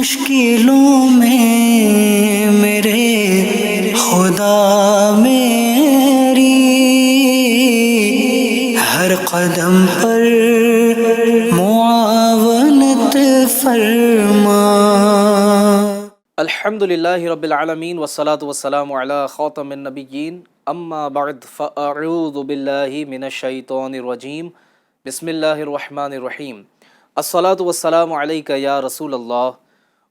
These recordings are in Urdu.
مشکلوں میں میرے خدا میری ہر قدم پر معاونت فرما۔ الحمدللہ رب العالمین والصلاة والسلام علی خاتم النبیین، اما بعد فاعوذ باللہ من الشیطان الرجیم، بسم اللہ الرحمن الرحیم۔ الصلاة والسلام علیک یا رسول اللہ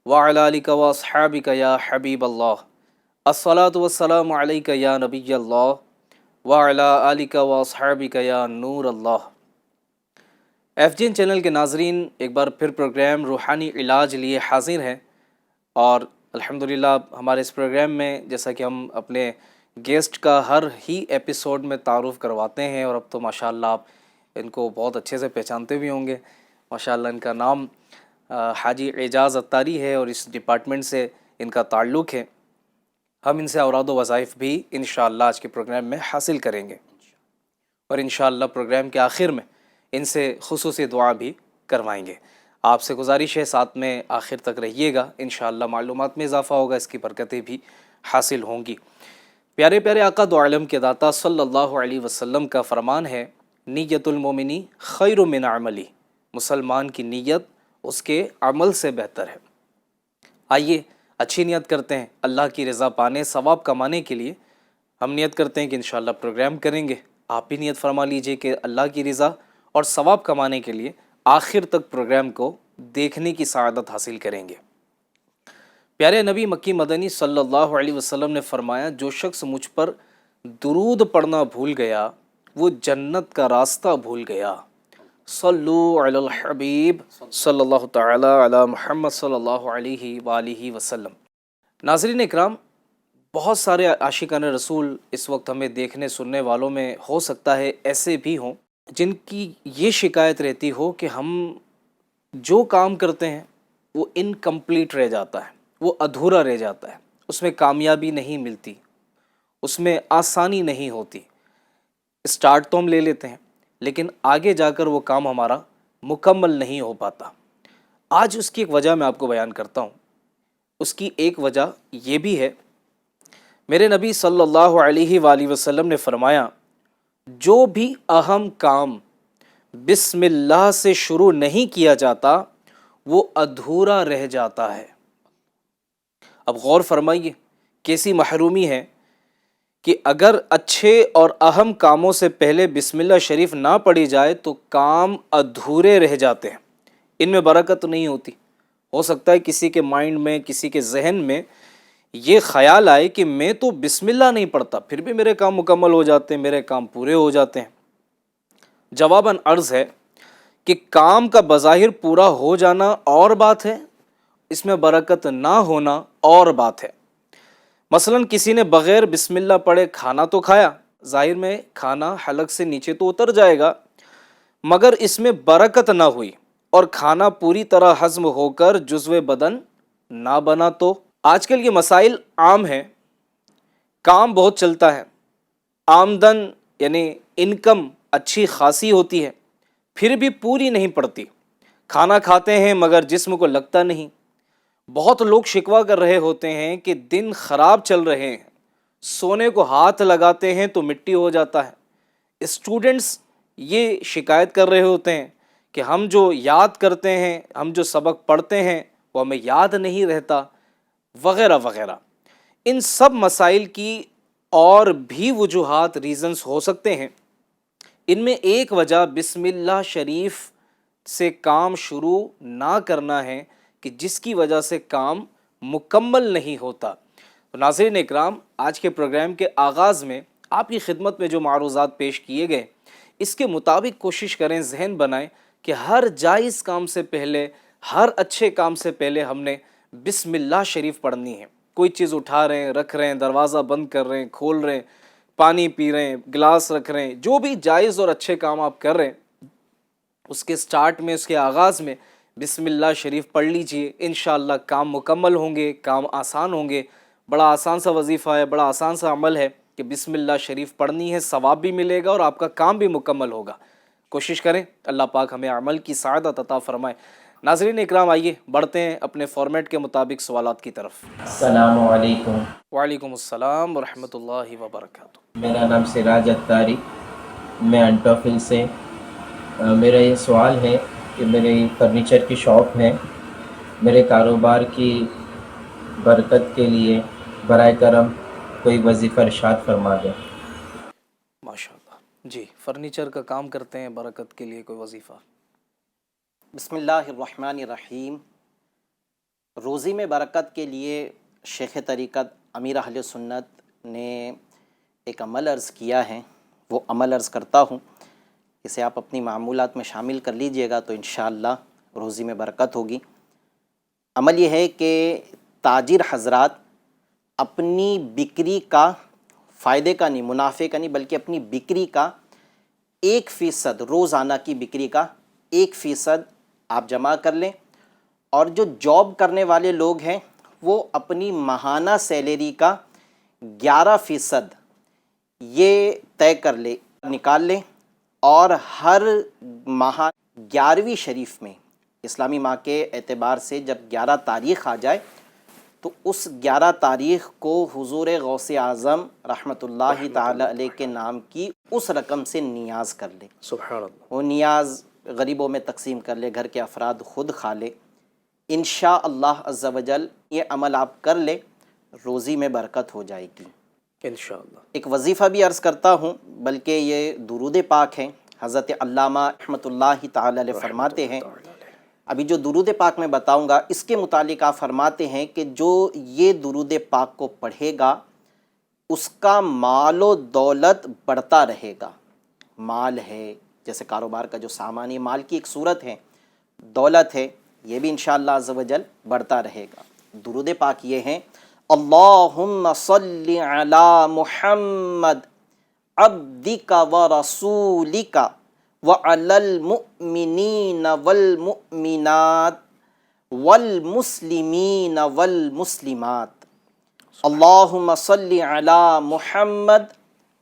وعلی آلک واصحابک یا حبیب اللہ۔ الصلاة والسلام علیک یا نبی اللہ وعلی آلک واصحابک یا نور اللہ۔ ایف جی این چینل کے ناظرین، ایک بار پھر پروگرام روحانی علاج لیے حاضر ہیں، اور الحمدللہ ہمارے اس پروگرام میں جیسا کہ ہم اپنے گیسٹ کا ہر ہی ایپیسوڈ میں تعارف کرواتے ہیں، اور اب تو ماشاءاللہ آپ ان کو بہت اچھے سے پہچانتے بھی ہوں گے۔ ماشاءاللہ ان کا نام حاجی اعجاز عطاری ہے، اور اس ڈپارٹمنٹ سے ان کا تعلق ہے۔ ہم ان سے اوراد و وظائف بھی انشاءاللہ آج کے پروگرام میں حاصل کریں گے، اور انشاءاللہ پروگرام کے آخر میں ان سے خصوصی دعا بھی کروائیں گے۔ آپ سے گزارش ہے ساتھ میں آخر تک رہیے گا، انشاءاللہ معلومات میں اضافہ ہوگا، اس کی برکتیں بھی حاصل ہوں گی۔ پیارے پیارے آقا دو عالم کے داتا صلی اللہ علیہ وسلم کا فرمان ہے، نیت المومنی خیر من عملی، مسلمان کی نیت اس کے عمل سے بہتر ہے۔ آئیے اچھی نیت کرتے ہیں، اللہ کی رضا پانے، ثواب کمانے کے لیے ہم نیت کرتے ہیں کہ انشاءاللہ پروگرام کریں گے۔ آپ بھی نیت فرما لیجئے کہ اللہ کی رضا اور ثواب کمانے کے لیے آخر تک پروگرام کو دیکھنے کی سعادت حاصل کریں گے۔ پیارے نبی مکی مدنی صلی اللہ علیہ وسلم نے فرمایا، جو شخص مجھ پر درود پڑھنا بھول گیا وہ جنت کا راستہ بھول گیا۔ صلو علی الحبیب صلی اللہ تعالی علی محمد صلی اللہ علیہ وآلہ وسلم۔ ناظرین اکرام، بہت سارے عاشقان رسول اس وقت ہمیں دیکھنے سننے والوں میں ہو سکتا ہے ایسے بھی ہوں جن کی یہ شکایت رہتی ہو کہ ہم جو کام کرتے ہیں وہ انکمپلیٹ رہ جاتا ہے، وہ ادھورا رہ جاتا ہے، اس میں کامیابی نہیں ملتی، اس میں آسانی نہیں ہوتی۔ اسٹارٹ تو ہم لے لیتے ہیں لیکن آگے جا کر وہ کام ہمارا مکمل نہیں ہو پاتا۔ آج اس کی ایک وجہ میں آپ کو بیان کرتا ہوں۔ اس کی ایک وجہ یہ بھی ہے، میرے نبی صلی اللہ علیہ وآلہ وسلم نے فرمایا، جو بھی اہم کام بسم اللہ سے شروع نہیں کیا جاتا وہ ادھورا رہ جاتا ہے۔ اب غور فرمائیے کیسی محرومی ہے کہ اگر اچھے اور اہم کاموں سے پہلے بسم اللہ شریف نہ پڑھی جائے تو کام ادھورے رہ جاتے ہیں، ان میں برکت نہیں ہوتی۔ ہو سکتا ہے کسی کے مائنڈ میں، کسی کے ذہن میں یہ خیال آئے کہ میں تو بسم اللہ نہیں پڑھتا پھر بھی میرے کام مکمل ہو جاتے ہیں، میرے کام پورے ہو جاتے ہیں۔ جواباً عرض ہے کہ کام کا بظاہر پورا ہو جانا اور بات ہے، اس میں برکت نہ ہونا اور بات ہے۔ مثلاً کسی نے بغیر بسم اللہ پڑھے کھانا تو کھایا، ظاہر میں کھانا حلق سے نیچے تو اتر جائے گا، مگر اس میں برکت نہ ہوئی اور کھانا پوری طرح ہضم ہو کر جزو بدن نہ بنا تو۔ آج کل یہ مسائل عام ہیں، کام بہت چلتا ہے، آمدن یعنی انکم اچھی خاصی ہوتی ہے، پھر بھی پوری نہیں پڑتی۔ کھانا کھاتے ہیں مگر جسم کو لگتا نہیں۔ بہت لوگ شکوہ کر رہے ہوتے ہیں کہ دن خراب چل رہے ہیں، سونے کو ہاتھ لگاتے ہیں تو مٹی ہو جاتا ہے۔ اسٹوڈنٹس یہ شکایت کر رہے ہوتے ہیں کہ ہم جو یاد کرتے ہیں، ہم جو سبق پڑھتے ہیں وہ ہمیں یاد نہیں رہتا، وغیرہ وغیرہ۔ ان سب مسائل کی اور بھی وجوہات، ریزنز ہو سکتے ہیں۔ ان میں ایک وجہ بسم اللہ شریف سے کام شروع نہ کرنا ہے کہ جس کی وجہ سے کام مکمل نہیں ہوتا۔ تو ناظرین اکرام، آج کے پروگرام کے آغاز میں آپ کی خدمت میں جو معروضات پیش کیے گئے اس کے مطابق کوشش کریں، ذہن بنائیں کہ ہر جائز کام سے پہلے، ہر اچھے کام سے پہلے ہم نے بسم اللہ شریف پڑھنی ہے۔ کوئی چیز اٹھا رہے ہیں، رکھ رہے ہیں، دروازہ بند کر رہے ہیں، کھول رہے ہیں، پانی پی رہے ہیں، گلاس رکھ رہے ہیں، جو بھی جائز اور اچھے کام آپ کر رہے ہیں اس کے سٹارٹ میں، اس کے آغاز میں بسم اللہ شریف پڑھ لیجئے۔ انشاءاللہ کام مکمل ہوں گے، کام آسان ہوں گے۔ بڑا آسان سا وظیفہ ہے، بڑا آسان سا عمل ہے کہ بسم اللہ شریف پڑھنی ہے، ثواب بھی ملے گا اور آپ کا کام بھی مکمل ہوگا۔ کوشش کریں، اللہ پاک ہمیں عمل کی سعادت عطا فرمائے۔ ناظرین اکرام آئیے بڑھتے ہیں اپنے فارمیٹ کے مطابق سوالات کی طرف۔ السلام علیکم، وعلیکم السلام ورحمۃ اللہ وبرکاتہ۔ میرا نام سراج اتاری، میں انٹوفل سے۔ میرا یہ سوال ہے کہ میری فرنیچر کی شاپ ہے، میرے کاروبار کی برکت کے لیے برائے کرم کوئی وظیفہ ارشاد فرما دیں۔ ماشاء اللہ، جی فرنیچر کا کام کرتے ہیں، برکت کے لیے کوئی وظیفہ؟ بسم اللہ الرحمن الرحیم۔ روزی میں برکت کے لیے شیخ طریقت امیر اہل سنت نے ایک عمل عرض کیا ہے، وہ عمل عرض کرتا ہوں، اسے آپ اپنی معمولات میں شامل کر لیجئے گا تو انشاءاللہ روزی میں برکت ہوگی۔ عمل یہ ہے کہ تاجر حضرات اپنی بکری کا، فائدے کا نہیں، منافع کا نہیں، بلکہ اپنی بکری کا 1% روزانہ کی بکری کا 1% آپ جمع کر لیں، اور جو جاب کرنے والے لوگ ہیں وہ اپنی ماہانہ سیلری کا 11% یہ طے کر لے، نکال لیں، اور ہر ماہ 11ویں شریف میں، اسلامی ماہ کے اعتبار سے جب 11 تاریخ آ جائے تو اس 11 تاریخ کو حضور غوث اعظم رحمۃ اللہ تعالی علیہ کے نام کی اس رقم سے نیاز کر لے۔ سبحان اللہ۔ وہ نیاز غریبوں میں تقسیم کر لے، گھر کے افراد خود کھا لے۔ انشاءاللہ عز و جل یہ عمل آپ کر لے، روزی میں برکت ہو جائے گی۔ انشاءاللہ۔ ایک وظیفہ بھی عرض کرتا ہوں، بلکہ یہ درود پاک ہیں۔ حضرت علامہ رحمۃ اللہ تعالی علیہ فرماتے ہیں، ابھی جو درود پاک میں بتاؤں گا اس کے متعلق آپ فرماتے ہیں کہ جو یہ درود پاک کو پڑھے گا اس کا مال و دولت بڑھتا رہے گا۔ مال ہے جیسے کاروبار کا جو سامان، یہ مال کی ایک صورت ہے، دولت ہے، یہ بھی انشاءاللہ عز و جل بڑھتا رہے گا۔ درود پاک یہ ہیں، اللہم صلی علی محمد عبدک و رسولک وعلی المؤمنین والمؤمنات والمسلمین والمسلمات۔ اللہم صلی علی محمد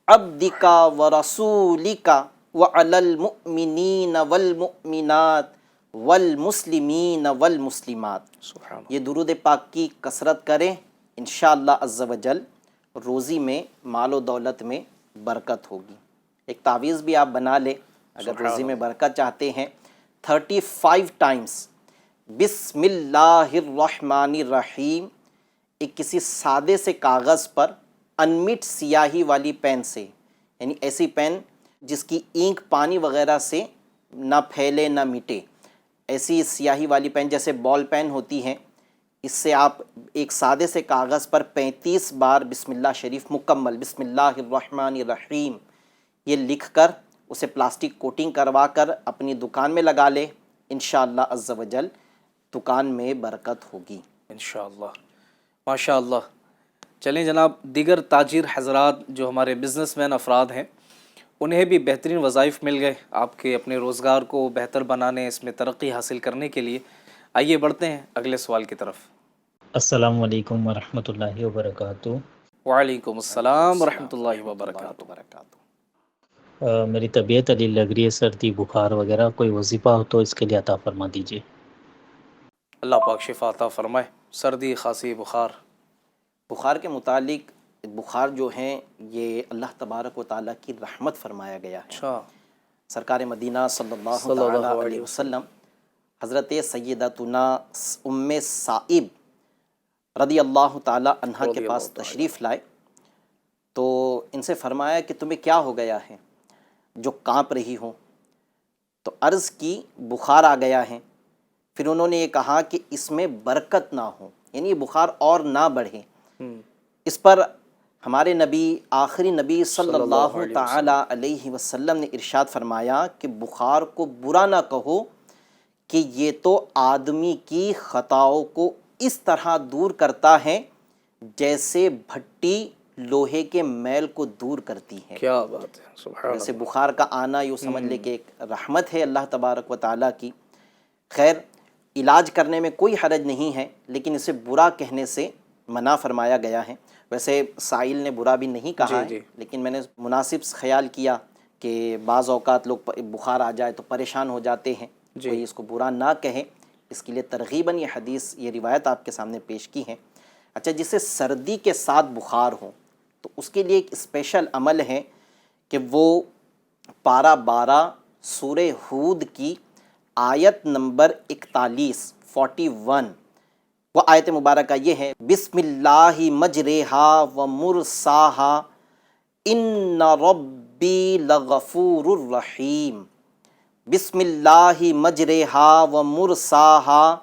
عبدک و رسولک وعلی المؤمنین والمؤمنات والمسلمین والمسلمات۔ سبحان اللہ۔ یہ درود پاک کی کثرت کریں، انشاءاللہ عز و جل روزی میں، مال و دولت میں برکت ہوگی۔ ایک تعویذ بھی آپ بنا لیں اگر روزی میں برکت چاہتے ہیں، 35 ٹائمز بسم اللہ الرحمن الرحیم، ایک کسی سادے سے کاغذ پر انمٹ سیاہی والی پین سے، یعنی ایسی پین جس کی اینک پانی وغیرہ سے نہ پھیلے نہ مٹے، ایسی سیاہی والی پین جیسے بال پین ہوتی ہیں، اس سے آپ ایک سادے سے کاغذ پر 35 بار بسم اللہ شریف مکمل، بسم اللہ الرحمن الرحیم، یہ لکھ کر اسے پلاسٹک کوٹنگ کروا کر اپنی دکان میں لگا لے، انشاءاللہ عز و جل دکان میں برکت ہوگی۔ انشاءاللہ۔ ماشاءاللہ۔ چلیں جناب، دیگر تاجر حضرات جو ہمارے بزنس مین افراد ہیں انہیں بھی بہترین وظائف مل گئے آپ کے اپنے روزگار کو بہتر بنانے، اس میں ترقی حاصل کرنے کے لیے۔ آئیے بڑھتے ہیں اگلے سوال کی طرف۔ السلام علیکم ورحمۃ اللہ وبرکاتہ۔ وعلیکم السلام ورحمۃ اللہ وبرکاتہ۔ میری طبیعت علی لگ رہی ہے، سردی بخار وغیرہ، کوئی وظیفہ ہو تو اس کے لیے عطا فرما دیجیے۔ اللہ پاک شفا عطا فرمائے۔ سردی، خاصی، بخار۔ بخار کے متعلق، بخار جو ہیں یہ اللہ تبارک و تعالیٰ کی رحمت فرمایا گیا ہے۔ اچھا۔ سرکار مدینہ صلی اللہ تعالیٰ علیہ وسلم حضرت سیدتنا ام سائب رضی اللہ تعالیٰ عنہ کے پاس تشریف لائے تو ان سے فرمایا کہ تمہیں کیا ہو گیا ہے جو کانپ رہی ہو؟ تو عرض کی بخار آ گیا ہے۔ پھر انہوں نے یہ کہا کہ اس میں برکت نہ ہو، یعنی یہ بخار اور نہ بڑھے۔ اس پر ہمارے نبی، آخری نبی صلی اللہ تعالی علیہ وسلم نے ارشاد فرمایا کہ بخار کو برا نہ کہو کہ یہ تو آدمی کی خطاؤں کو اس طرح دور کرتا ہے جیسے بھٹی لوہے کے میل کو دور کرتی ہے۔ کیا بات ہے، سبحان ویسے بخار کا آنا یوں سمجھ لے کہ ایک رحمت ہے اللہ تبارک و تعالیٰ کی۔ خیر، علاج کرنے میں کوئی حرج نہیں ہے، لیکن اسے برا کہنے سے منع فرمایا گیا ہے۔ ویسے سائل نے برا بھی نہیں کہا ہے، لیکن میں نے مناسب خیال کیا کہ بعض اوقات لوگ بخار آ جائے تو پریشان ہو جاتے ہیں، کوئی اس کو برا نہ کہے، اس کے لیے ترغیباً یہ حدیث، یہ روایت آپ کے سامنے پیش کی ہے۔ اچھا، جسے سردی کے ساتھ بخار ہو تو اس کے لیے ایک اسپیشل عمل ہے کہ وہ پارہ 12 سورہ ہود کی آیت نمبر 41 وہ آیت مبارکہ یہ ہے، بسم اللہ مجریہا و مرساہا ان ربی لغفور الرحیم، بسم اللہ مجریہا و مرساہا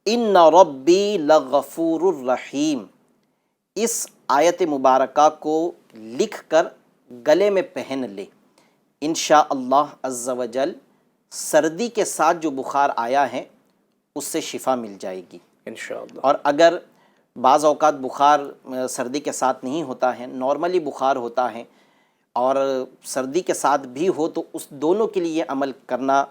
ان ربی لغفور الرحیم۔ اس آیت مبارکہ کو لکھ کر گلے میں پہن لے، انشاءاللہ عز و جل سردی کے ساتھ جو بخار آیا ہے اس سے شفا مل جائے گی انشاءاللہ۔ اور اگر بعض اوقات بخار سردی کے ساتھ نہیں ہوتا ہے، نارملی بخار ہوتا ہے اور سردی کے ساتھ بھی ہو، تو اس دونوں کے لیے یہ عمل کرنا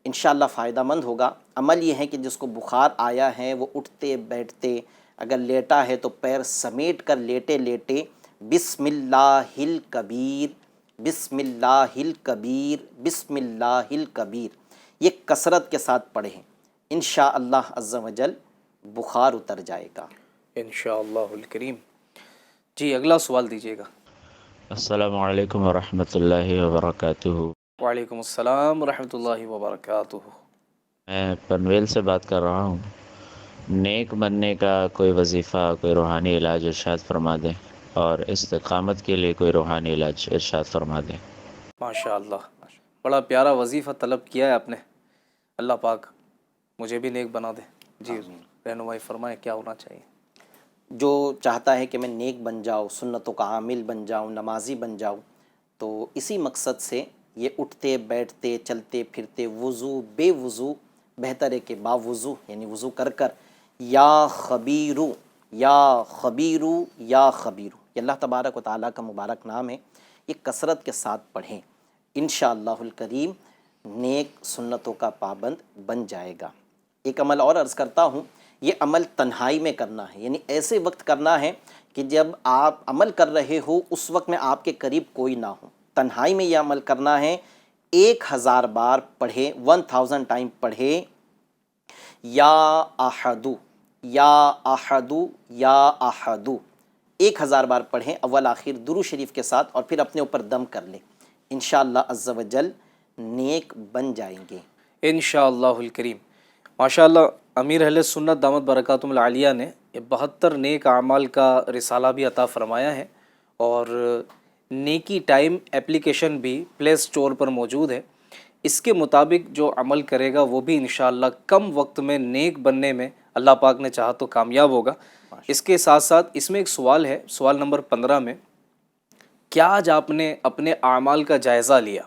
انشاءاللہ فائدہ مند ہوگا۔ عمل یہ ہے کہ جس کو بخار آیا ہے وہ اٹھتے بیٹھتے، اگر لیٹا ہے تو پیر سمیٹ کر لیٹے لیٹے بسم اللہ الکبیر، بسم اللہ الکبیر، بسم اللہ الکبیر، یہ کثرت کے ساتھ پڑھیں، انشاءاللہ عز و جل بخار اتر جائے گا انشاءاللہ الکریم۔ جی اگلا سوال دیجیے گا۔ السلام علیکم ورحمۃ اللہ وبرکاتہ۔ وعلیکم السلام ورحمۃ اللہ وبرکاتہ۔ میں پنویل سے بات کر رہا ہوں۔ نیک بننے کا کوئی وظیفہ، کوئی روحانی علاج ارشاد فرما دیں، اور استقامت کے لیے کوئی روحانی علاج ارشاد فرما دیں۔ ماشاء اللہ، بڑا پیارا وظیفہ طلب کیا ہے آپ نے، اللہ پاک مجھے بھی نیک بنا دے۔ جی رہنمائی فرمائیں، کیا ہونا چاہیے؟ جو چاہتا ہے کہ میں نیک بن جاؤں، سنتوں کا عامل بن جاؤں، نمازی بن جاؤں، تو اسی مقصد سے یہ اٹھتے بیٹھتے چلتے پھرتے وضو بے وضو بہتر ہے کہ با وضو، یعنی وضو کر کر یا خبیرو یا خبیرو یا خبیرو، یہ اللہ تبارک و تعالیٰ کا مبارک نام ہے، یہ کثرت کے ساتھ پڑھیں، انشاءاللہ الکریم نیک سنتوں کا پابند بن جائے گا۔ ایک عمل اور عرض کرتا ہوں، یہ عمل تنہائی میں کرنا ہے، یعنی ایسے وقت کرنا ہے کہ جب آپ عمل کر رہے ہو اس وقت میں آپ کے قریب کوئی نہ ہو، تنہائی میں یہ عمل کرنا ہے۔ 1000 بار پڑھے، 1000 ٹائم پڑھے، یا احدو یا احدو یا احدو، 1000 بار پڑھیں اول آخر درود شریف کے ساتھ، اور پھر اپنے اوپر دم کر لیں، انشاءاللہ عز و جل نیک بن جائیں گے انشاءاللہ الکریم۔ ماشاءاللہ امیر اہل سنت دامت برکاتہم العالیہ نے یہ 72 نیک اعمال کا رسالہ بھی عطا فرمایا ہے، اور نیکی ٹائم اپلیکیشن بھی پلے سٹور پر موجود ہے۔ اس کے مطابق جو عمل کرے گا وہ بھی انشاءاللہ کم وقت میں نیک بننے میں اللہ پاک نے چاہا تو کامیاب ہوگا۔ اس کے ساتھ ساتھ اس میں ایک سوال ہے، سوال نمبر 15 میں، کیا آج آپ نے اپنے اعمال کا جائزہ لیا؟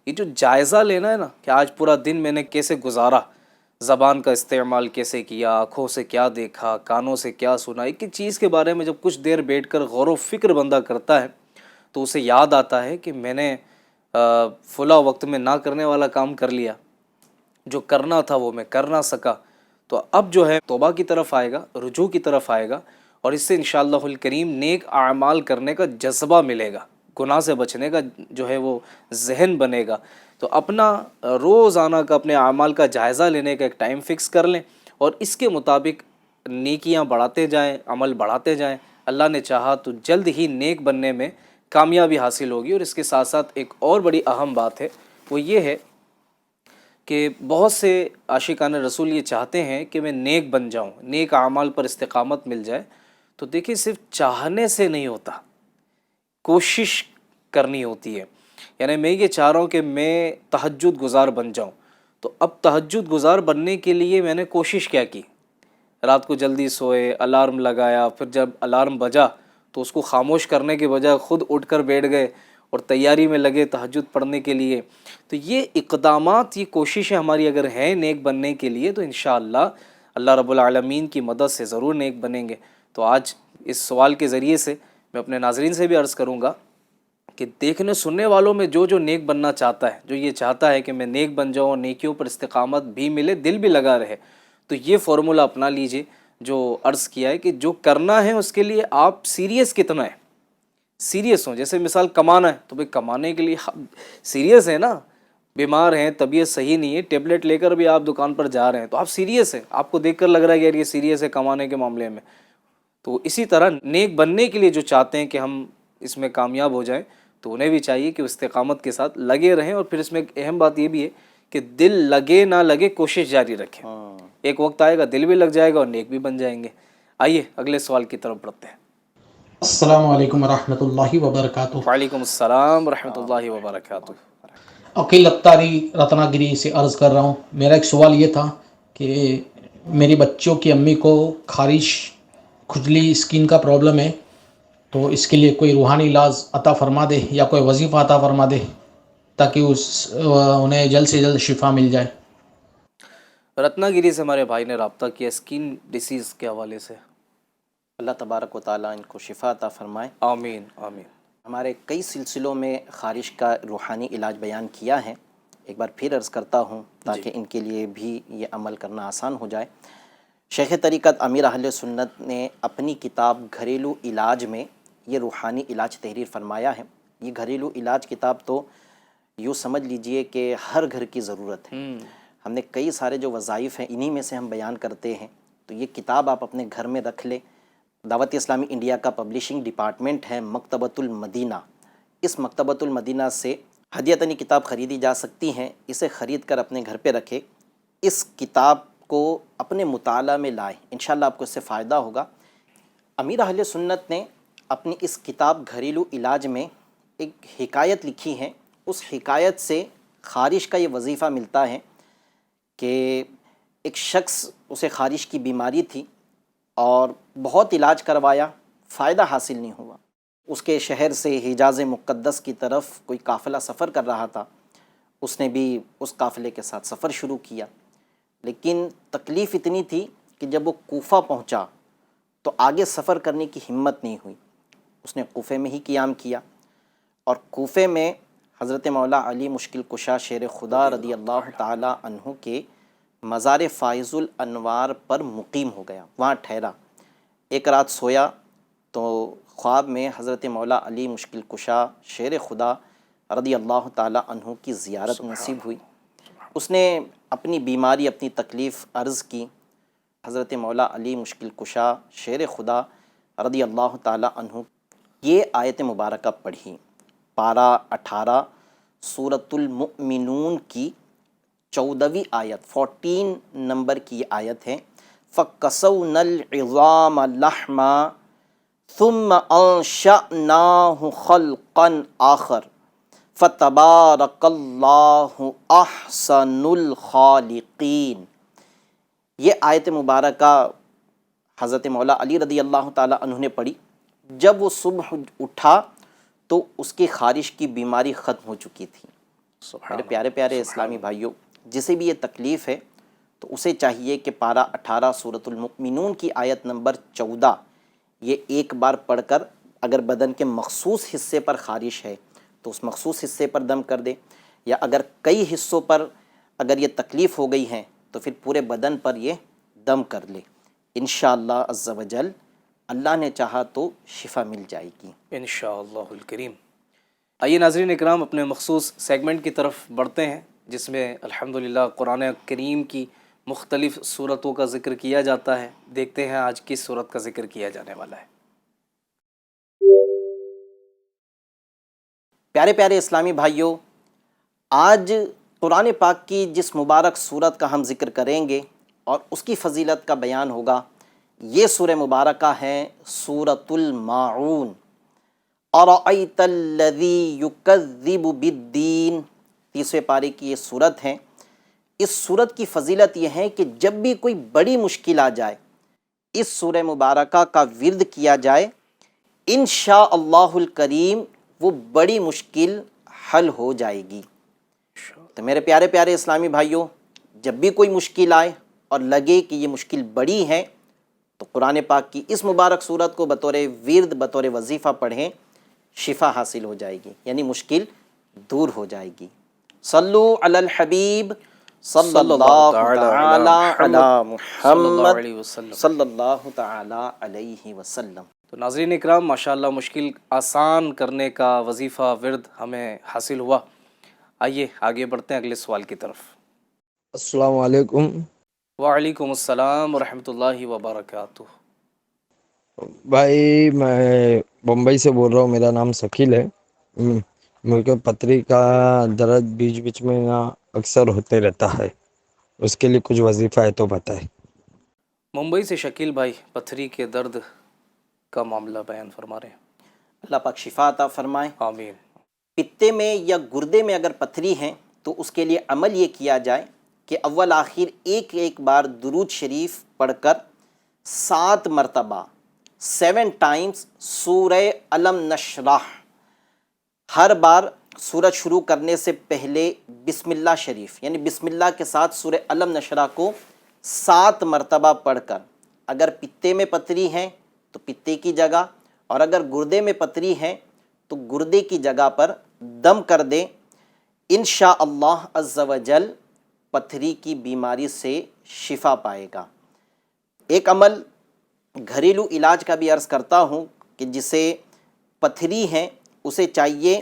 یہ جو جائزہ لینا ہے نا، کہ آج پورا دن میں نے کیسے گزارا، زبان کا استعمال کیسے کیا، آنکھوں سے کیا دیکھا، کانوں سے کیا سنا، ایک ایک چیز کے بارے میں جب کچھ دیر بیٹھ کر غور و فکر بندہ کرتا ہے تو اسے یاد آتا ہے کہ میں نے فلاں وقت میں نہ کرنے والا کام کر لیا، جو کرنا تھا وہ میں کر نہ سکا، تو اب جو ہے توبہ کی طرف آئے گا، رجوع کی طرف آئے گا، اور اس سے انشاءاللہ الکریم نیک اعمال کرنے کا جذبہ ملے گا، گناہ سے بچنے کا جو ہے وہ ذہن بنے گا۔ تو اپنا روزانہ کا اپنے اعمال کا جائزہ لینے کا ایک ٹائم فکس کر لیں، اور اس کے مطابق نیکیاں بڑھاتے جائیں، عمل بڑھاتے جائیں، اللہ نے چاہا تو جلد ہی نیک بننے میں کامیابی حاصل ہوگی۔ اور اس کے ساتھ ساتھ ایک اور بڑی اہم بات ہے، وہ یہ ہے کہ بہت سے عاشقان رسول یہ چاہتے ہیں کہ میں نیک بن جاؤں، نیک اعمال پر استقامت مل جائے، تو دیکھیں صرف چاہنے سے نہیں ہوتا، کوشش کرنی ہوتی ہے۔ یعنی میں یہ چاہ رہا ہوں کہ میں تہجد گزار بن جاؤں، تو اب تہجد گزار بننے کے لیے میں نے کوشش کیا کی، رات کو جلدی سوئے، الارم لگایا، پھر جب الارم بجا تو اس کو خاموش کرنے کے بجائے خود اٹھ کر بیٹھ گئے اور تیاری میں لگے تہجد پڑھنے کے لیے۔ تو یہ اقدامات، یہ کوششیں ہماری اگر ہیں نیک بننے کے لیے، تو انشاءاللہ اللہ رب العالمین کی مدد سے ضرور نیک بنیں گے۔ تو آج اس سوال کے ذریعے سے میں اپنے ناظرین سے بھی عرض کروں گا کہ دیکھنے سننے والوں میں جو نیک بننا چاہتا ہے، جو یہ چاہتا ہے کہ میں نیک بن جاؤں، نیکیوں پر استقامت بھی ملے، دل بھی لگا رہے، تو یہ فارمولہ اپنا لیجئے جو عرض کیا ہے کہ جو کرنا ہے اس کے لیے آپ سیریس کتنا ہے، سیریس ہوں۔ جیسے مثال کمانا ہے تو بھئی کمانے کے لیے سیریس ہے نا، بیمار ہیں, طبیعت صحیح نہیں ہے, ٹیبلٹ لے کر بھی آپ دکان پر جا رہے ہیں تو آپ سیریس ہیں, آپ کو دیکھ کر لگ رہا ہے کہ یار یہ سیریس ہے کمانے کے معاملے میں. تو اسی طرح نیک بننے کے لیے جو چاہتے ہیں کہ ہم اس میں کامیاب ہو جائیں تو انہیں بھی چاہیے کہ وہ استقامت کے ساتھ لگے رہیں. اور پھر اس میں ایک اہم بات یہ بھی ہے کہ دل لگے نہ لگے کوشش جاری رکھیں. ایک وقت آئے گا دل بھی لگ جائے گا اور نیک بھی بن جائیں گے. آئیے اگلے سوال کی طرف بڑھتے ہیں. السلام علیکم ورحمۃ اللہ وبرکاتہ. وعلیکم السلام ورحمۃ اللہ وبرکاتہ. عقیل اتاری رتنا گری سے عرض کر رہا ہوں. میرا ایک سوال یہ تھا کہ میری بچوں کی امی کو خارش کھجلی اسکن کا پرابلم ہے تو اس کے لیے کوئی روحانی علاج عطا فرما دے یا کوئی وظیفہ عطا فرما دے تاکہ انہیں جلد سے جلد شفا مل جائے. رتنا گیری سے ہمارے بھائی نے رابطہ کیا اسکن ڈیسیز کے حوالے سے. اللہ تبارک و تعالیٰ ان کو شفا عطا فرمائے. آمین آمین. ہمارے کئی سلسلوں میں خارش کا روحانی علاج بیان کیا ہے, ایک بار پھر عرض کرتا ہوں تاکہ ان کے لیے بھی یہ عمل کرنا آسان ہو جائے. شیخ طریقت امیر اہل سنت نے اپنی کتاب گھریلو علاج میں یہ روحانی علاج تحریر فرمایا ہے. یہ گھریلو علاج کتاب تو یوں سمجھ لیجئے کہ ہر گھر کی ضرورت ہے. ہم نے کئی سارے جو وظائف ہیں انہی میں سے ہم بیان کرتے ہیں, تو یہ کتاب آپ اپنے گھر میں رکھ لیں. دعوت اسلامی انڈیا کا پبلشنگ ڈپارٹمنٹ ہے مکتبۃ المدینہ, اس مکتبۃ المدینہ سے ہدیۃً کتاب خریدی جا سکتی ہیں. اسے خرید کر اپنے گھر پہ رکھیں, اس کتاب کو اپنے مطالعہ میں لائیں, انشاءاللہ آپ کو اس سے فائدہ ہوگا. امیر اہل سنت نے اپنی اس کتاب گھریلو علاج میں ایک حکایت لکھی ہے. اس حکایت سے خارش کا یہ وظیفہ ملتا ہے کہ ایک شخص اسے خارش کی بیماری تھی اور بہت علاج کروایا, فائدہ حاصل نہیں ہوا. اس کے شہر سے حجاز مقدس کی طرف کوئی قافلہ سفر کر رہا تھا, اس نے بھی اس قافلے کے ساتھ سفر شروع کیا, لیکن تکلیف اتنی تھی کہ جب وہ کوفہ پہنچا تو آگے سفر کرنے کی ہمت نہیں ہوئی. اس نے کوفے میں ہی قیام کیا اور کوفے میں حضرت مولا علی مشکل کشا شیر خدا رضی اللہ تعالی عنہ کے مزار فائز الانوار پر مقیم ہو گیا, وہاں ٹھہرا. ایک رات سویا تو خواب میں حضرت مولا علی مشکل کشا شیر خدا رضی اللہ تعالی عنہ کی زیارت نصیب ہوئی. اس نے اپنی بیماری اپنی تکلیف عرض کی. حضرت مولا علی مشکل کشا شیر خدا رضی اللہ تعالی عنہ یہ آیت مبارکہ پڑھی, پارہ 18 سورۃ المؤمنون کی 14ویں آیت, 14 نمبر کی یہ آیت ہے. فَكَسَوْنَا الْعِظَامَ لَحْمًا ثُمَّ أَنشَأْنَاهُ خَلْقًا آخَرَ فَتَبَارَكَ اللَّهُ أَحْسَنُ الْخَالِقِينَ. یہ آیت مبارکہ حضرت مولا علی رضی اللہ تعالی عنہ نے پڑھی. جب وہ صبح اٹھا تو اس کی خارش کی بیماری ختم ہو چکی تھی. میرے پیارے پیارے اسلامی بھائیوں, جسے بھی یہ تکلیف ہے تو اسے چاہیے کہ پارہ 18 سورۃ المؤمنون کی آیت نمبر 14 یہ ایک بار پڑھ کر اگر بدن کے مخصوص حصے پر خارش ہے تو اس مخصوص حصے پر دم کر دے, یا اگر کئی حصوں پر اگر یہ تکلیف ہو گئی ہے تو پھر پورے بدن پر یہ دم کر لے. انشاءاللہ عز و جل اللہ نے چاہا تو شفا مل جائے گی انشاءاللہ الکریم. آئیے ناظرین اکرام اپنے مخصوص سیگمنٹ کی طرف بڑھتے ہیں جس میں الحمدللہ قرآن کریم کی مختلف صورتوں کا ذکر کیا جاتا ہے. دیکھتے ہیں آج کس صورت کا ذکر کیا جانے والا ہے. پیارے پیارے اسلامی بھائیوں, آج قرآن پاک کی جس مبارک صورت کا ہم ذکر کریں گے اور اس کی فضیلت کا بیان ہوگا, یہ سورہ مبارکہ ہے سورۃ الماعون. اَرَأَيْتَ الَّذِي يُكَذِّبُ بِالدِّينِ, 30ویں پارے کی یہ صورت ہے. اس صورت کی فضیلت یہ ہے کہ جب بھی کوئی بڑی مشکل آ جائے اس سورہ مبارکہ کا ورد کیا جائے, انشاءاللہ الکریم وہ بڑی مشکل حل ہو جائے گی. تو میرے پیارے پیارے اسلامی بھائیوں, جب بھی کوئی مشکل آئے اور لگے کہ یہ مشکل بڑی ہے تو قرآن پاک کی اس مبارک صورت کو بطور ورد بطور وظیفہ پڑھیں, شفا حاصل ہو جائے گی, یعنی مشکل دور ہو جائے گی. صلو علی الحبیب صلی اللہ تعالی علی محمد صلی اللہ تعالی علیہ وسلم. تو ناظرین اکرام ماشاءاللہ مشکل آسان کرنے کا وظیفہ ورد ہمیں حاصل ہوا. آئیے آگے بڑھتے ہیں اگلے سوال کی طرف۔ السلام علیکم وعلیکم السلام ورحمۃ اللہ وبرکاتہ۔ بھائی، میں بمبئی سے بول رہا ہوں، میرا نام شکیل ہے۔ میرے کو پتری کا درد بیچ بیچ میں نا اکثر ہوتے رہتا ہے، اس کے لیے کچھ وظیفہ ہے تو بتائے۔ ممبئی سے شکیل بھائی پتھری کے درد کا معاملہ بیان فرما رہے ہیں۔ اللہ پاک شفا عطا فرمائے۔ آمین۔ پتے میں یا گردے میں اگر پتھری ہیں تو اس کے لیے عمل یہ کیا جائے کہ اول آخر ایک بار درود شریف پڑھ کر 7 مرتبہ 7 ٹائمز سورہ علم نشرح، ہر بار سورج شروع کرنے سے پہلے بسم اللہ شریف یعنی بسم اللہ کے ساتھ سورہ علم نشرح کو 7 مرتبہ پڑھ کر، اگر پتے میں پتھری ہیں تو پتے کی جگہ، اور اگر گردے میں پتھری ہیں تو گردے کی جگہ پر دم کر دیں، انشاءاللہ عز و جل پتھری کی بیماری سے شفا پائے گا۔ ایک عمل گھریلو علاج کا بھی عرض کرتا ہوں کہ جسے پتھری ہیں اسے چاہیے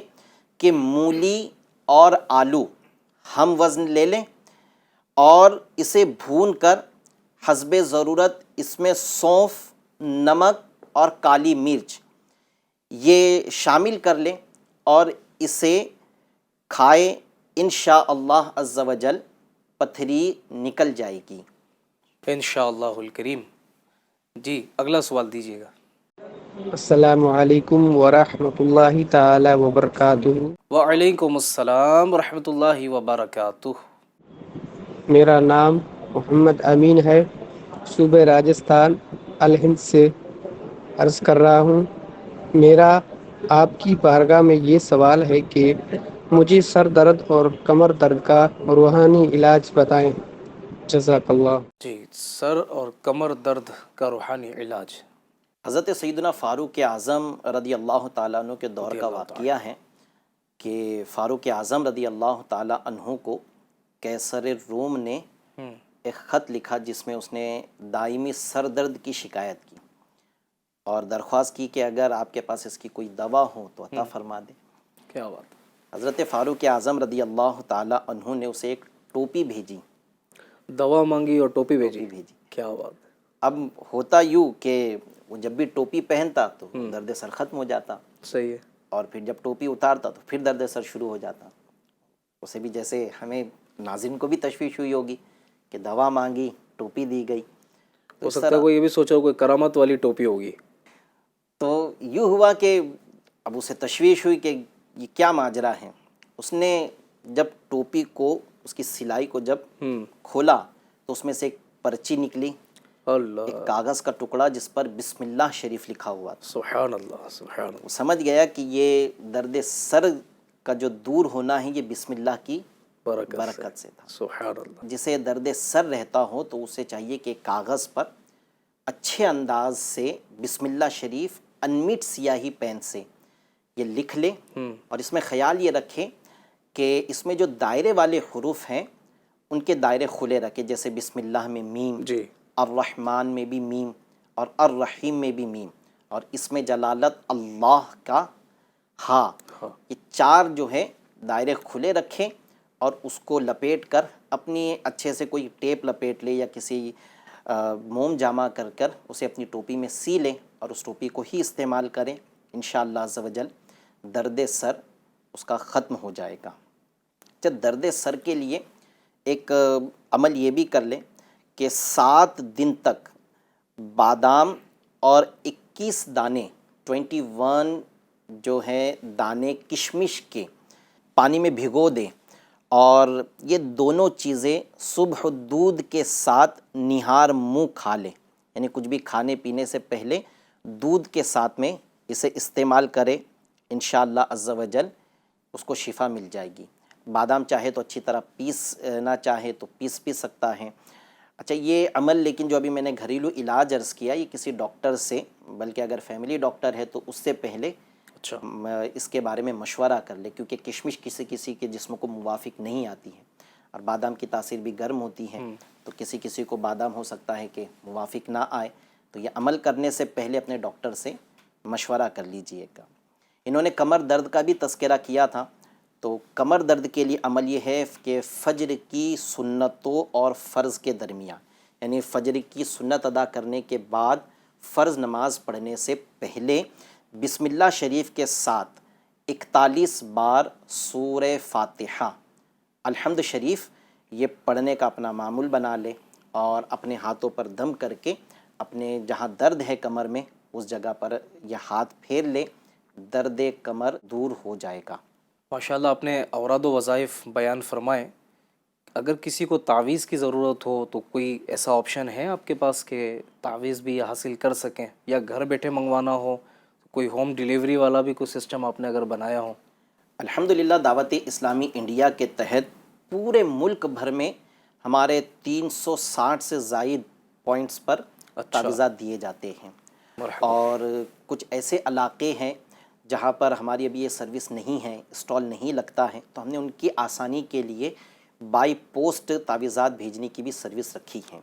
کہ مولی اور آلو ہم وزن لے لیں اور اسے بھون کر حسب ضرورت اس میں سونف، نمک اور کالی مرچ یہ شامل کر لیں اور اسے کھائے، انشاءاللہ عز و جل پتھری نکل جائے گی انشاءاللہ الکریم۔ جی اگلا سوال دیجیے گا۔ السلام علیکم ورحمۃ اللہ تعالی وبرکاتہ۔ وعلیکم السلام ورحمۃ اللہ وبرکاتہ۔ میرا نام محمد امین ہے، صوبہ راجستھان الہند سے عرض کر رہا ہوں۔ میرا آپ کی بارگاہ میں یہ سوال ہے کہ مجھے سر درد اور کمر درد کا روحانی علاج بتائیں، جزاک اللہ۔ جی، سر اور کمر درد کا روحانی علاج۔ حضرت سیدنا فاروق اعظم رضی اللہ تعالیٰ عنہ کے دور کا واقعہ ہے کہ فاروق اعظم رضی اللہ تعالیٰ عنہ کو قیصر روم نے ایک خط لکھا جس میں اس نے دائمی سر درد کی شکایت کی اور درخواست کی کہ اگر آپ کے پاس اس کی کوئی دوا ہو تو عطا فرما دے۔ کیا بات ہے۔ حضرت فاروق اعظم رضی اللہ تعالیٰ عنہ نے اسے ایک ٹوپی بھیجی، دوا مانگی اور ٹوپی بھیجی۔ کیا بات ہے۔ اب ہوتا یوں کہ وہ جب بھی ٹوپی پہنتا تو درد سر ختم ہو جاتا، صحیح ہے۔ اور پھر جب ٹوپی اتارتا تو پھر درد سر شروع ہو جاتا۔ اسے بھی جیسے ہمیں ناظرین کو بھی تشویش ہوئی ہوگی کہ دوا مانگی، ٹوپی دی گئی، ہو سکتا ہے کوئی یہ بھی سوچا ہو کوئی کرامت والی ٹوپی ہوگی۔ تو یوں ہوا کہ اب اسے تشویش ہوئی کہ یہ کیا ماجرا ہے۔ اس نے جب ٹوپی کو، اس کی سلائی کو جب کھولا تو اس میں سے ایک پرچی نکلی، اللہ، ایک کاغذ کا ٹکڑا جس پر بسم اللہ شریف لکھا ہوا تھا۔ سبحان اللہ، سبحان اللہ۔ وہ سمجھ گیا کہ یہ درد سر کا جو دور ہونا ہے یہ بسم اللہ کی برکت سے تھا۔ سبحان اللہ۔ جسے درد سر رہتا ہو تو اسے چاہیے کہ کاغذ پر اچھے انداز سے بسم اللہ شریف انمٹ سیاہی پین سے یہ لکھ لے، اور اس میں خیال یہ رکھے کہ اس میں جو دائرے والے حروف ہیں ان کے دائرے کھلے رکھے، جیسے بسم اللہ میں میم، جی، الرحمن میں بھی میم اور الرحیم میں بھی میم، اور اس میں جلالت اللہ کا ہا، یہ 4 جو ہے دائرے کھلے رکھیں اور اس کو لپیٹ کر اپنی اچھے سے کوئی ٹیپ لپیٹ لے یا کسی موم جامع کر کر اسے اپنی ٹوپی میں سی لیں اور اس ٹوپی کو ہی استعمال کریں، انشاءاللہ عز و جل درد سر اس کا ختم ہو جائے گا۔ جب درد سر کے لیے ایک عمل یہ بھی کر لیں کہ 7 دن تک بادام اور 21 دانے 21 جو ہے دانے کشمش کے پانی میں بھگو دیں، اور یہ دونوں چیزیں صبح دودھ کے ساتھ نہار منہ کھا لیں، یعنی کچھ بھی کھانے پینے سے پہلے دودھ کے ساتھ میں اسے استعمال کرے، انشاءاللہ عز و جل اس کو شفا مل جائے گی۔ بادام چاہے تو اچھی طرح پیسنا چاہے تو پیس سکتا ہے۔ اچھا، یہ عمل لیکن جو ابھی میں نے گھریلو علاج عرض کیا، یہ کسی ڈاکٹر سے، بلکہ اگر فیملی ڈاکٹر ہے تو اس سے پہلے اس کے بارے میں مشورہ کر لے، کیونکہ کشمش کسی کے جسم کو موافق نہیں آتی ہے، اور بادام کی تاثیر بھی گرم ہوتی ہے، تو کسی کو بادام ہو سکتا ہے کہ موافق نہ آئے، تو یہ عمل کرنے سے پہلے اپنے ڈاکٹر سے مشورہ کر لیجئے گا۔ انہوں نے کمر درد کا بھی تذکرہ کیا تھا، تو کمر درد کے لیے عمل یہ ہے کہ فجر کی سنتوں اور فرض کے درمیان، یعنی فجر کی سنت ادا کرنے کے بعد فرض نماز پڑھنے سے پہلے بسم اللہ شریف کے ساتھ 41 بار سورہ فاتحہ الحمد شریف یہ پڑھنے کا اپنا معمول بنا لے، اور اپنے ہاتھوں پر دم کر کے اپنے جہاں درد ہے کمر میں اس جگہ پر یہ ہاتھ پھیر لے، درد کمر دور ہو جائے گا۔ ماشاءاللہ آپ نے اوراد و وظائف بیان فرمائے۔ اگر کسی کو تعویذ کی ضرورت ہو تو کوئی ایسا آپشن ہے آپ کے پاس کہ تعویذ بھی حاصل کر سکیں، یا گھر بیٹھے منگوانا ہو کوئی ہوم ڈیلیوری والا بھی کوئی سسٹم آپ نے اگر بنایا ہو؟ الحمدللہ دعوت اسلامی انڈیا کے تحت پورے ملک بھر میں ہمارے 360 سے زائد پوائنٹس پر تعویذات دیے جاتے ہیں، اور کچھ ایسے علاقے ہیں جہاں پر ہماری ابھی یہ سروس نہیں ہے، اسٹال نہیں لگتا ہے، تو ہم نے ان کی آسانی کے لیے بائی پوسٹ تعویذات بھیجنے کی بھی سروس رکھی ہے۔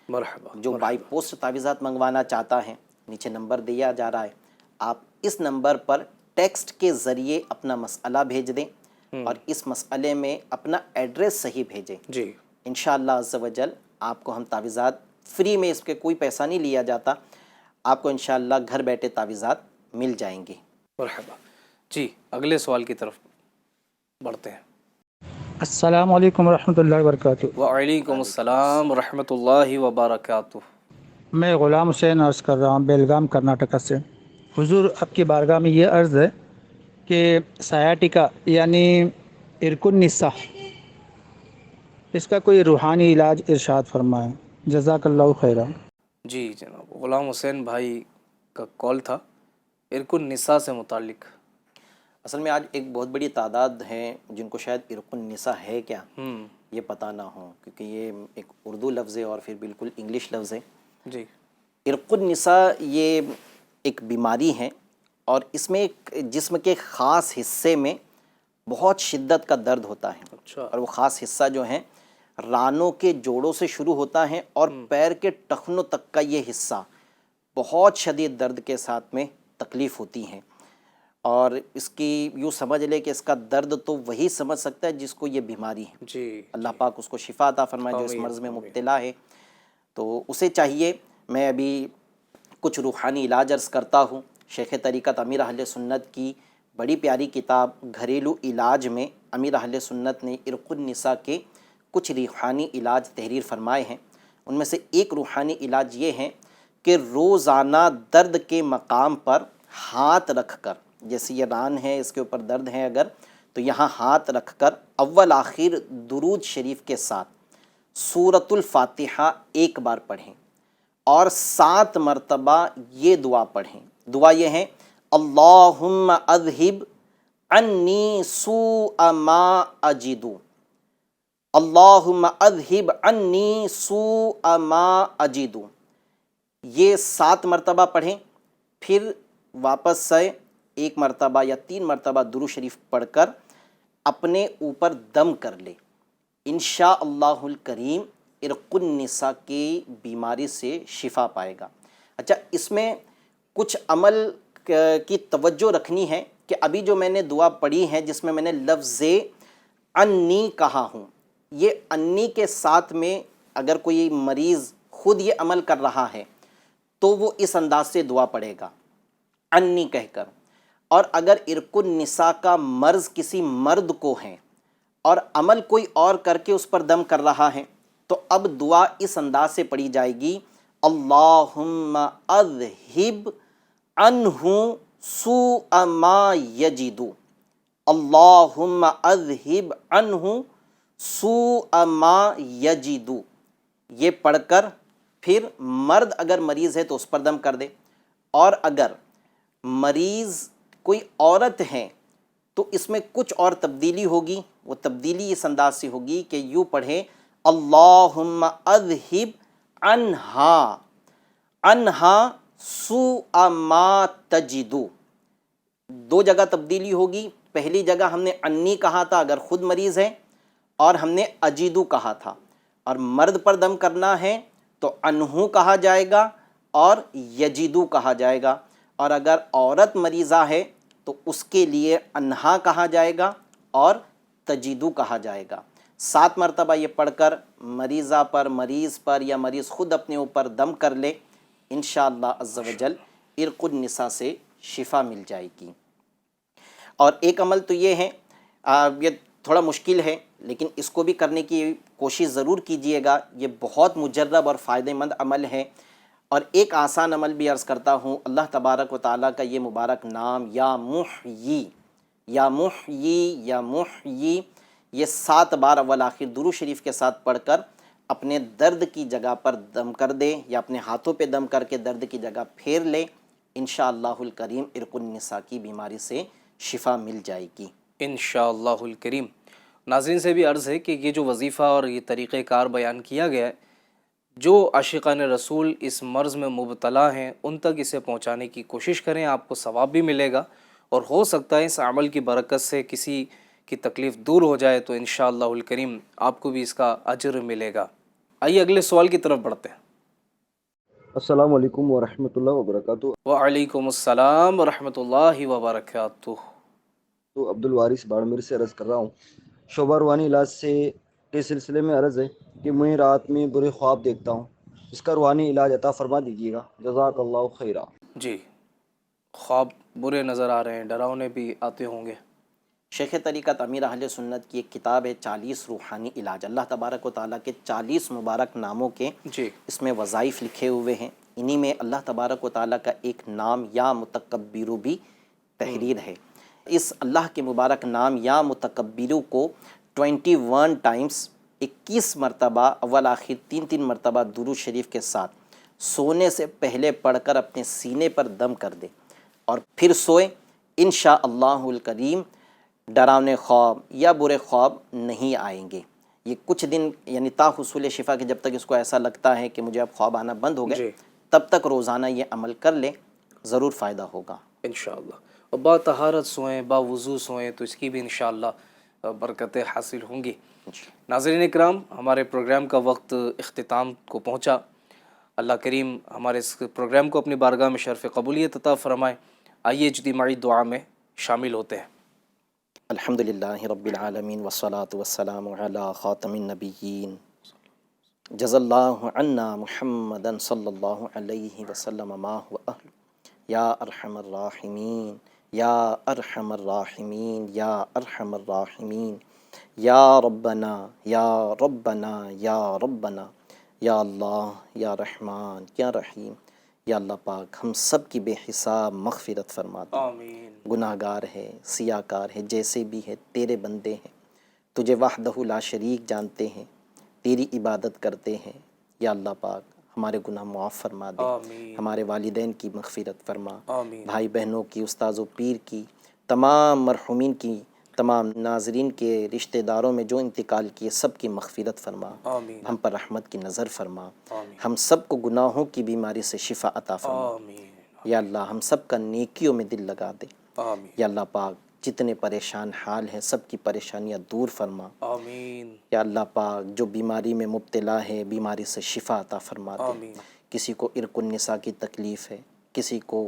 مرحبا۔ جو بائی پوسٹ تعویذات منگوانا چاہتا ہے، نیچے نمبر دیا جا رہا ہے، آپ اس نمبر پر ٹیکسٹ کے ذریعے اپنا مسئلہ بھیج دیں، اور اس مسئلے میں اپنا ایڈریس صحیح بھیجیں۔ جی انشاءاللہ عز و جل آپ کو ہم تعویذات فری میں، اس کے کوئی پیسہ نہیں لیا جاتا، آپ کو انشاءاللہ گھر بیٹھے تعویذات مل جائیں گے۔ مرحبا۔ جی اگلے سوال کی طرف بڑھتے ہیں۔ السلام علیکم ورحمۃ اللہ وبرکاتہ۔ وعلیکم السلام ورحمۃ اللہ وبرکاتہ۔ میں غلام حسین عرض کر رہا ہوں بیلگام کرناٹکا سے۔ حضور آپ کی بارگاہ میں یہ عرض ہے کہ سیاٹیکا یعنی عرق النساء، اس کا کوئی روحانی علاج ارشاد فرمائیں، جزاک اللہ خیرہ۔ جی جناب، غلام حسین بھائی کا کال تھا عرق النساء سے متعلق۔ اصل میں آج ایک بہت بڑی تعداد ہے جن کو شاید عرق النساء ہے کیا یہ پتہ نہ ہو، کیونکہ یہ ایک اردو لفظ ہے اور پھر بالکل انگلش لفظ ہے۔ جی عرق النساء یہ ایک بیماری ہے، اور اس میں ایک جسم کے خاص حصے میں بہت شدت کا درد ہوتا ہے، اچھا۔ اور وہ خاص حصہ جو ہے رانوں کے جوڑوں سے شروع ہوتا ہے، اور پیر کے ٹخنوں تک کا یہ حصہ بہت شدید درد کے ساتھ میں تکلیف ہوتی ہیں، اور اس کی یوں سمجھ لے کہ اس کا درد تو وہی سمجھ سکتا ہے جس کو یہ بیماری ہے۔ جی اللہ پاک اس کو شفا عطا فرمائے جو اس مرض میں مبتلا ہے۔ تو اسے چاہیے، میں ابھی کچھ روحانی علاج عرض کرتا ہوں۔ شیخ طریقت امیر اہل سنت کی بڑی پیاری کتاب گھریلو علاج میں امیر اہل سنت نے عرق النساء کے کچھ روحانی علاج تحریر فرمائے ہیں۔ ان میں سے ایک روحانی علاج یہ ہے کہ روزانہ درد کے مقام پر ہاتھ رکھ کر، جیسے یہ ران ہے اس کے اوپر درد ہے اگر، تو یہاں ہاتھ رکھ کر اول آخر درود شریف کے ساتھ سورۃ الفاتحہ ایک بار پڑھیں، اور 7 مرتبہ یہ دعا پڑھیں۔ دعا یہ ہے: اللہم اذہب عنی سوء ما اجد، اللہم اذہب عنی سوء ما اجد۔ یہ 7 مرتبہ پڑھیں، پھر واپس سے 1 مرتبہ یا 3 مرتبہ درود شریف پڑھ کر اپنے اوپر دم کر لے، انشاءاللہ الکریم عرق النساء کی بیماری سے شفا پائے گا۔ اچھا، اس میں کچھ عمل کی توجہ رکھنی ہے کہ ابھی جو میں نے دعا پڑھی ہے جس میں میں نے لفظ انی کہا ہوں، یہ انی کے ساتھ میں اگر کوئی مریض خود یہ عمل کر رہا ہے تو وہ اس انداز سے دعا پڑھے گا انی کہہ کر، اور اگر عرق النساء کا مرض کسی مرد کو ہے اور عمل کوئی اور کر کے اس پر دم کر رہا ہے تو اب دعا اس انداز سے پڑھی جائے گی: اللہم اذہب عنہ سوء ما یجد، اللہم اذہب عنہ سوء ما یجد۔ یہ پڑھ کر پھر مرد اگر مریض ہے تو اس پر دم کر دے، اور اگر مریض کوئی عورت ہے تو اس میں کچھ اور تبدیلی ہوگی۔ وہ تبدیلی اس انداز سے ہوگی کہ یوں پڑھے: اللہم اذہب عنہا عنہا سوء ما تجد۔ 2 جگہ تبدیلی ہوگی۔ پہلی جگہ ہم نے انی کہا تھا اگر خود مریض ہے، اور ہم نے اجیدو کہا تھا، اور مرد پر دم کرنا ہے تو انہو کہا جائے گا اور یجیدو کہا جائے گا، اور اگر عورت مریضہ ہے تو اس کے لیے انہا کہا جائے گا اور تجدو کہا جائے گا۔ 7 مرتبہ یہ پڑھ کر مریضہ پر، مریض پر، یا مریض خود اپنے اوپر دم کر لے، انشاءاللہ عز و جل عرق النساء سے شفا مل جائے گی۔ اور ایک عمل تو یہ ہے، یہ تھوڑا مشکل ہے لیکن اس کو بھی کرنے کی کوشش ضرور کیجئے گا، یہ بہت مجرب اور فائدہ مند عمل ہے۔ اور ایک آسان عمل بھی عرض کرتا ہوں، اللہ تبارک و تعالیٰ کا یہ مبارک نام یا محیی، یا محیی، یا محیی، یہ 7 بار اول آخر درود شریف کے ساتھ پڑھ کر اپنے درد کی جگہ پر دم کر دے، یا اپنے ہاتھوں پہ دم کر کے درد کی جگہ پھیر لے، انشاءاللہ الکریم عرق النساء کی بیماری سے شفا مل جائے گی انشاءاللہ الکریم۔ ناظرین سے بھی عرض ہے کہ یہ جو وظیفہ اور یہ طریقہ کار بیان کیا گیا ہے، جو عاشقان رسول اس مرض میں مبتلا ہیں ان تک اسے پہنچانے کی کوشش کریں، آپ کو ثواب بھی ملے گا، اور ہو سکتا ہے اس عمل کی برکت سے کسی کی تکلیف دور ہو جائے تو انشاءاللہ الکریم آپ کو بھی اس کا اجر ملے گا۔ آئیے اگلے سوال کی طرف بڑھتے ہیں۔ السلام علیکم ورحمۃ اللہ وبرکاتہ۔ وعلیکم السلام ورحمۃ اللہ وبرکاتہ۔ تو عبد الوارث باڑمیر سے عرض کر رہا ہوں، شعبہ روحانی علاج سے کے سلسلے میں عرض ہے کہ میں رات میں برے خواب دیکھتا ہوں، اس کا روحانی علاج عطا فرما دیجیے گا، جزاک اللہ خیرہ۔ جی، خواب برے نظر آ رہے ہیں، ڈراؤنے بھی آتے ہوں گے۔ شیخ طریقت امیر اہل سنت کی ایک کتاب ہے 40 روحانی علاج، اللہ تبارک و تعالیٰ کے 40 مبارک ناموں کے جی اس میں وظائف لکھے ہوئے ہیں، انہی میں اللہ تبارک و تعالیٰ کا ایک نام یا متکبر بھی تحریر ہے۔ اس اللہ کے مبارک نام یا متکبر کو 21 ٹائمز 21 مرتبہ اول آخر 3 مرتبہ درود شریف کے ساتھ سونے سے پہلے پڑھ کر اپنے سینے پر دم کر دے اور پھر سوئے، انشاءاللہ الکریم ڈراونے خواب یا برے خواب نہیں آئیں گے۔ یہ کچھ دن یعنی تا حصول شفا کے جب تک اس کو ایسا لگتا ہے کہ مجھے اب خواب آنا بند ہو گئے، تب تک روزانہ یہ عمل کر لے، ضرور فائدہ ہوگا انشاءاللہ۔ اور با طہارت سوئیں، با وضو سوئیں تو اس کی بھی انشاءاللہ برکتیں حاصل ہوں گی۔ ناظرین اکرام، ہمارے پروگرام کا وقت اختتام کو پہنچا۔ اللہ کریم ہمارے اس پروگرام کو اپنی بارگاہ میں شرف قبولیت عطا فرمائے۔ آئیے اجتماعی دعا میں شامل ہوتے ہیں۔ الحمدللہ رب العالمین والصلاة والسلام علی خاتم النبیین، جزا اللہ عنا محمدا صلی اللہ علیہ وسلم ما هو اہل، یا ارحم الراحمین، یا ارحم الراحمین، یا ارحم الراحمین، یا ربنا یا ربنا یا ربنا، یا اللہ یا رحمان یا رحیم، یا اللہ پاک ہم سب کی بے حساب مغفرت فرما دے۔ آمین۔ گناہ گار ہے، سیاہ کار ہے، جیسے بھی ہے تیرے بندے ہیں، تجھے وحدہ لا شریک جانتے ہیں، تیری عبادت کرتے ہیں، یا اللہ پاک ہمارے گناہ معاف فرما دے، آمین۔ ہمارے والدین کی مغفرت فرما، آمین۔ بھائی بہنوں کی، استاذ و پیر کی، تمام مرحومین کی، تمام ناظرین کے رشتہ داروں میں جو انتقال کیے سب کی مغفرت فرما، آمین۔ ہم پر رحمت کی نظر فرما، آمین۔ ہم سب کو گناہوں کی بیماری سے شفا عطا فرما، آمین۔ یا اللہ ہم سب کا نیکیوں میں دل لگا دے، آمین۔ یا اللہ پاک جتنے پریشان حال ہیں سب کی پریشانیاں دور فرما، آمین۔ یا اللہ پاک جو بیماری میں مبتلا ہے بیماری سے شفا عطا فرما دے، آمین۔ کسی کو عرق النساء کی تکلیف ہے، کسی کو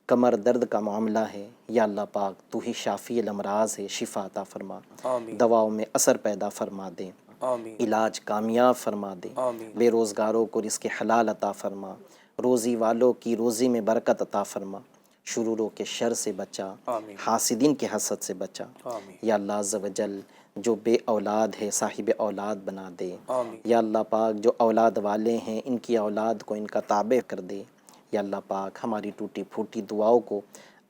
کمر درد کا معاملہ ہے، یا اللہ پاک تو ہی شافی الامراض ہے، شفا عطا فرما، آمین۔ دواؤں میں اثر پیدا فرما دے، آمین۔ علاج کامیاب فرما دے، آمین۔ بے روزگاروں کو رزق حلال عطا فرما، روزی والوں کی روزی میں برکت عطا فرما، شروروں کے شر سے بچا، آمین۔ حاسدین کے حسد سے بچا، آمین۔ یا اللہ عز و جل جو بے اولاد ہے صاحب اولاد بنا دے، آمین۔ یا اللہ پاک جو اولاد والے ہیں ان کی اولاد کو ان کا تابع کر دے، یا اللہ پاک ہماری ٹوٹی پھوٹی دعاؤں کو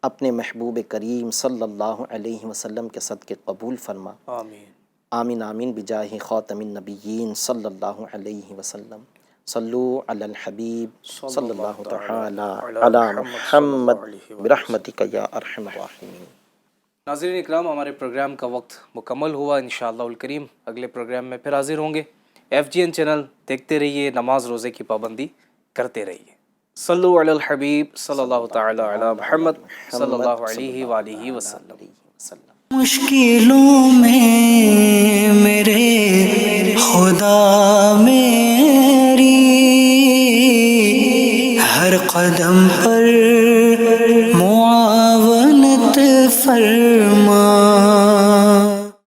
اپنے محبوب کریم صلی اللہ علیہ وسلم کے صدقے قبول فرما، آمین۔ آمین آمین بجاہ خاتم النبیین صلی اللہ علیہ وسلم، صلو علی الحبیب صلی اللہ تعالی علی محمد برحمتک یا ارحم الراحمین۔ ناظرین اکرام، ہمارے پروگرام کا وقت مکمل ہوا، انشاءاللہ الکریم اگلے پروگرام میں پھر حاضر ہوں گے۔ FGN چینل دیکھتے رہیے، نماز روزے کی پابندی کرتے رہیے۔ صلو علی الحبیب صلی اللہ تعالی علی محمد صلی اللہ علیہ وآلہ وسلم۔ مشکلوں میں میرے خدا میری ہر قدم پر